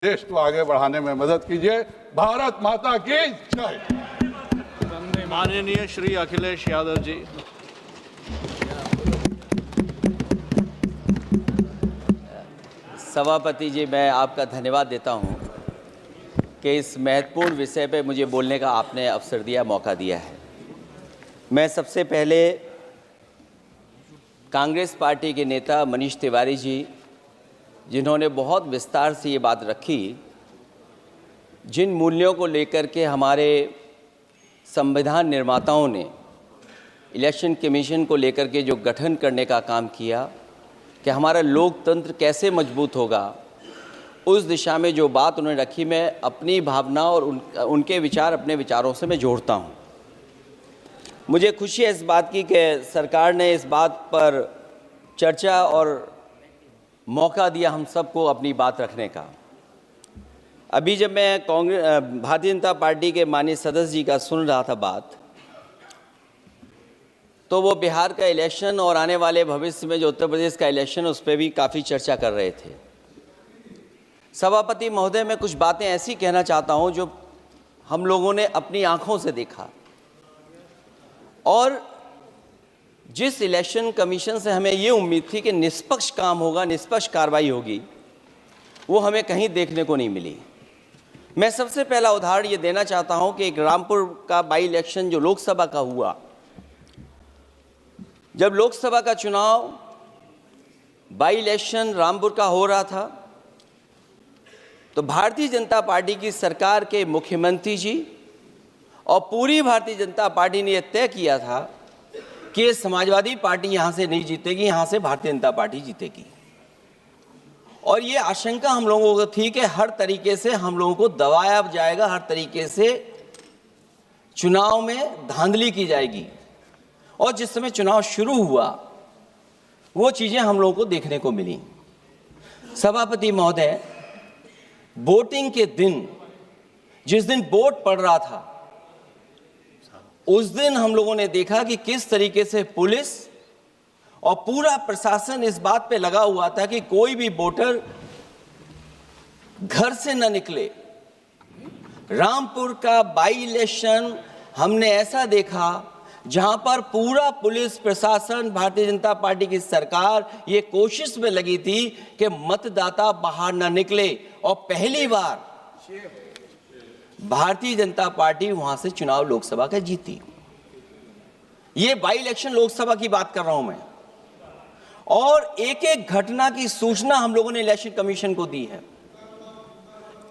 देश को आगे बढ़ाने में मदद कीजिए। भारत माता की जय। माननीय श्री अखिलेश यादव जी। सभापति जी, मैं आपका धन्यवाद देता हूं कि इस महत्वपूर्ण विषय पे मुझे बोलने का आपने अवसर दिया, मौका दिया है। मैं सबसे पहले कांग्रेस पार्टी के नेता मनीष तिवारी जी, जिन्होंने बहुत विस्तार से ये बात रखी, जिन मूल्यों को लेकर के हमारे संविधान निर्माताओं ने इलेक्शन कमीशन को लेकर के जो गठन करने का काम किया कि हमारा लोकतंत्र कैसे मजबूत होगा, उस दिशा में जो बात उन्होंने रखी, मैं अपनी भावना और उनके विचार अपने विचारों से मैं जोड़ता हूं। मुझे खुशी है इस बात की कि सरकार ने इस बात पर चर्चा और मौका दिया हम सबको अपनी बात रखने का। अभी जब मैं भारतीय जनता पार्टी के माननीय सदस्य जी का सुन रहा था बात, तो वो बिहार का इलेक्शन और आने वाले भविष्य में जो उत्तर प्रदेश का इलेक्शन उस पर भी काफ़ी चर्चा कर रहे थे। सभापति महोदय, मैं कुछ बातें ऐसी कहना चाहता हूं जो हम लोगों ने अपनी आंखों से देखा, और जिस इलेक्शन कमीशन से हमें ये उम्मीद थी कि निष्पक्ष काम होगा, निष्पक्ष कार्रवाई होगी, वो हमें कहीं देखने को नहीं मिली। मैं सबसे पहला उदाहरण ये देना चाहता हूं कि एक रामपुर का बाई इलेक्शन जो लोकसभा का हुआ, जब लोकसभा का चुनाव बाई इलेक्शन रामपुर का हो रहा था, तो भारतीय जनता पार्टी की सरकार के मुख्यमंत्री जी और पूरी भारतीय जनता पार्टी ने यह तय किया था कि समाजवादी पार्टी यहां से नहीं जीतेगी, यहां से भारतीय जनता पार्टी जीतेगी। और ये आशंका हम लोगों को थी कि हर तरीके से हम लोगों को दबाया जाएगा, हर तरीके से चुनाव में धांधली की जाएगी। और जिस समय चुनाव शुरू हुआ, वो चीजें हम लोगों को देखने को मिली। सभापति महोदय, वोटिंग के दिन, जिस दिन वोट पड़ रहा था, उस दिन हम लोगों ने देखा कि किस तरीके से पुलिस और पूरा प्रशासन इस बात पे लगा हुआ था कि कोई भी वोटर घर से न निकले। रामपुर का बाई इलेक्शन हमने ऐसा देखा जहां पर पूरा पुलिस प्रशासन, भारतीय जनता पार्टी की सरकार ये कोशिश में लगी थी कि मतदाता बाहर न निकले, और पहली बार भारतीय जनता पार्टी वहां से चुनाव लोकसभा का जीती। ये बाई इलेक्शन लोकसभा की बात कर रहा हूं मैं। और एक एक घटना की सूचना हम लोगों ने इलेक्शन कमीशन को दी है।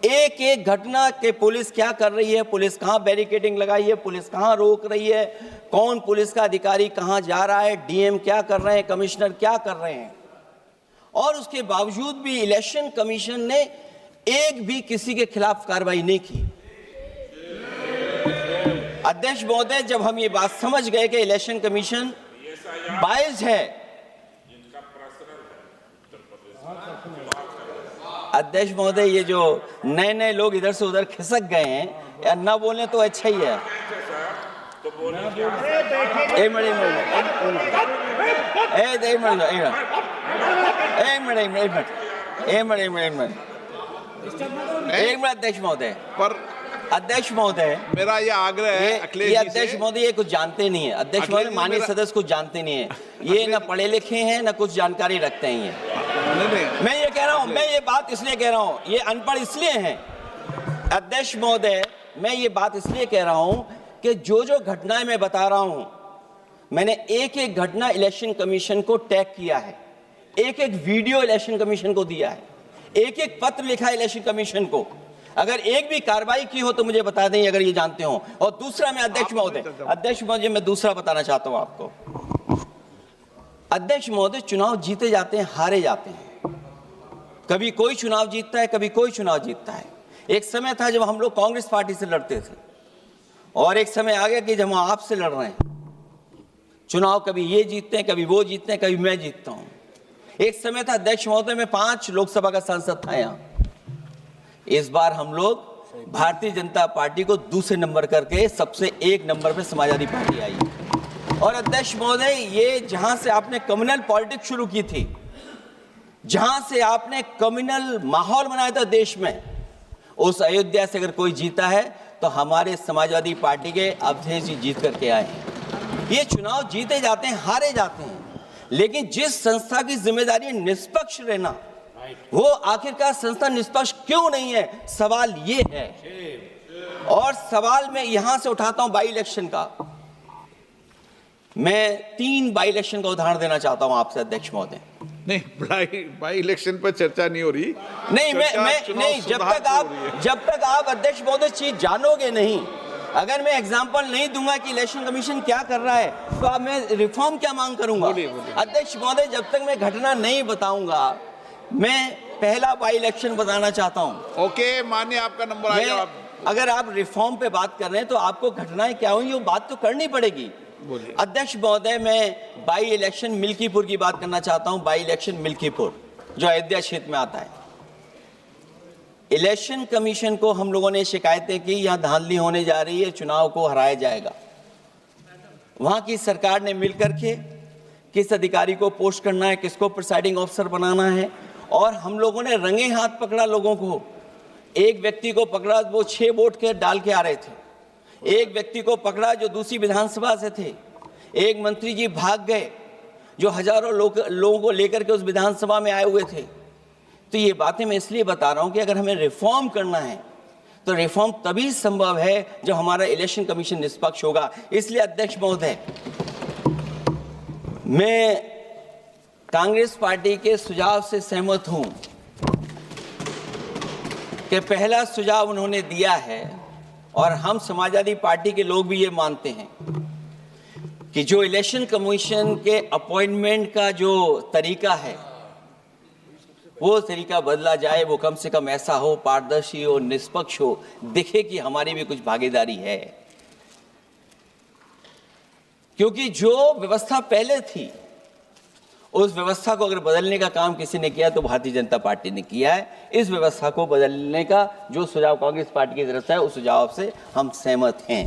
एक एक घटना के पुलिस क्या कर रही है, पुलिस कहां बैरिकेडिंग लगाई है, पुलिस कहां रोक रही है, कौन पुलिस का अधिकारी कहां जा रहा है, डीएम क्या कर रहे हैं, कमिश्नर क्या कर रहे हैं। और उसके बावजूद भी इलेक्शन कमीशन ने एक भी किसी के खिलाफ कार्रवाई नहीं की। अध्यक्ष महोदय, जब हम ये बात समझ गए कि इलेक्शन कमीशन बायस्ड है, अध्यक्ष महोदय, ये जो नए नए लोग इधर से उधर खिसक गए हैं, या ना बोले तो अच्छा ही है। एक मिनट अध्यक्ष महोदय, पर अध्यक्ष महोदय, मेरा ये आग्रह है ये अध्यक्ष महोदय ये कुछ जानते नहीं है। अध्यक्ष महोदय, माननीय सदस्य कुछ जानते नहीं है, ये ना पढ़े लिखे हैं ना कुछ जानकारी रखते हैं। ये मैं ये कह रहा हूं, मैं ये बात इसलिए कह रहा हूं, ये अनपढ़ इसलिए हैं। अध्यक्ष महोदय, मैं ये बात इसलिए कह रहा हूं कि जो जो घटनाएं मैं बता रहा हूं, मैंने एक एक घटना इलेक्शन कमीशन को टैग किया है, एक एक वीडियो इलेक्शन कमीशन को दिया है, एक एक पत्र लिखा है इलेक्शन कमीशन को। अगर एक भी कार्रवाई की हो तो मुझे बता दें, अगर ये जानते हो। और दूसरा, मैं अध्यक्ष महोदय, मैं दूसरा बताना चाहता हूं आपको। अध्यक्ष महोदय, चुनाव जीते जाते हैं, हारे जाते हैं। कभी कोई चुनाव जीतता है, कभी कोई चुनाव जीतता है। एक समय था जब हम लोग कांग्रेस पार्टी से लड़ते थे, और एक समय आ गया कि जब हम आपसे लड़ रहे हैं। चुनाव कभी ये जीतते हैं, कभी वो जीतते हैं, कभी मैं जीतता हूं। एक समय था अध्यक्ष महोदय, मैं 5 लोकसभा का सांसद था यहां। इस बार हम लोग भारतीय जनता पार्टी को दूसरे नंबर करके सबसे 1 नंबर पे समाजवादी पार्टी आई। और अध्यक्ष महोदय, ये जहां से आपने कम्युनल पॉलिटिक्स शुरू की थी, जहां से आपने कम्युनल माहौल बनाया था देश में, उस अयोध्या से अगर कोई जीता है तो हमारे समाजवादी पार्टी के अवधेश जी जीत करके आए हैं। ये चुनाव जीते जाते हैं, हारे जाते हैं, लेकिन जिस संस्था की जिम्मेदारी निष्पक्ष रहना, वो आखिरकार संस्था निष्पक्ष क्यों नहीं है, सवाल ये है। और सवाल मैं यहां से उठाता हूं बाई इलेक्शन का। मैं 3 बाई इलेक्शन का उदाहरण देना चाहता हूं आपसे अध्यक्ष महोदय। नहीं, बाई इलेक्शन पर चर्चा नहीं हो रही। नहीं, मैं नहीं, जब तक आप अध्यक्ष महोदय चीज जानोगे नहीं, अगर मैं एग्जांपल नहीं दूंगा कि इलेक्शन कमीशन क्या कर रहा है, तो अब मैं रिफॉर्म क्या मांग करूंगा। अध्यक्ष महोदय, जब तक मैं घटना नहीं बताऊंगा, मैं पहला बाई इलेक्शन बताना चाहता हूं। ओके, मानिए आपका नंबर आएगा। अगर आप रिफॉर्म पे बात कर रहे हैं तो आपको घटनाएं क्या हुई वो बात तो करनी पड़ेगी। अध्यक्ष महोदय, मैं बाई इलेक्शन मिल्कीपुर की बात करना चाहता हूं। बाई इलेक्शन मिल्कीपुर जो अयोध्या क्षेत्र में आता है, इलेक्शन कमीशन को हम लोगों ने शिकायतें की, यहां धांधली होने जा रही है, चुनाव को हराया जाएगा। वहां की सरकार ने मिलकर के किस अधिकारी को पोस्ट करना है, किसको प्रिसाइडिंग ऑफिसर बनाना है, और हम लोगों ने रंगे हाथ पकड़ा लोगों को। एक व्यक्ति को पकड़ा, वो 6 वोट के डाल के आ रहे थे। एक व्यक्ति को पकड़ा जो दूसरी विधानसभा से थे। एक मंत्री जी भाग गए जो हजारों लोगों को लेकर के उस विधानसभा में आए हुए थे। तो ये बातें मैं इसलिए बता रहा हूं कि अगर हमें रिफॉर्म करना है तो रिफॉर्म तभी संभव है जब हमारा इलेक्शन कमीशन निष्पक्ष होगा। इसलिए अध्यक्ष महोदय, मैं कांग्रेस पार्टी के सुझाव से सहमत हूं कि पहला सुझाव उन्होंने दिया है, और हम समाजवादी पार्टी के लोग भी ये मानते हैं कि जो इलेक्शन कमीशन के अपॉइंटमेंट का जो तरीका है वो तरीका बदला जाए। वो कम से कम ऐसा हो, पारदर्शी हो, निष्पक्ष हो, दिखे कि हमारी भी कुछ भागीदारी है। क्योंकि जो व्यवस्था पहले थी उस व्यवस्था को अगर बदलने का काम किसी ने किया तो भारतीय जनता पार्टी ने किया है। इस व्यवस्था को बदलने का जो सुझाव कांग्रेस पार्टी की तरफ से है, उस सुझाव से हम सहमत हैं।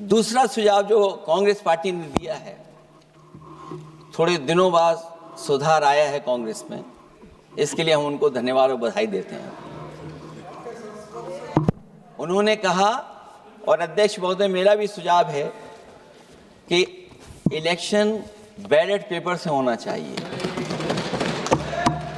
दूसरा सुझाव जो कांग्रेस पार्टी ने दिया है, थोड़े दिनों बाद सुधार आया है कांग्रेस में, इसके लिए हम उनको धन्यवाद और बधाई देते हैं। उन्होंने कहा, और अध्यक्ष महोदय मेरा भी सुझाव है कि इलेक्शन बैलेट पेपर से होना चाहिए।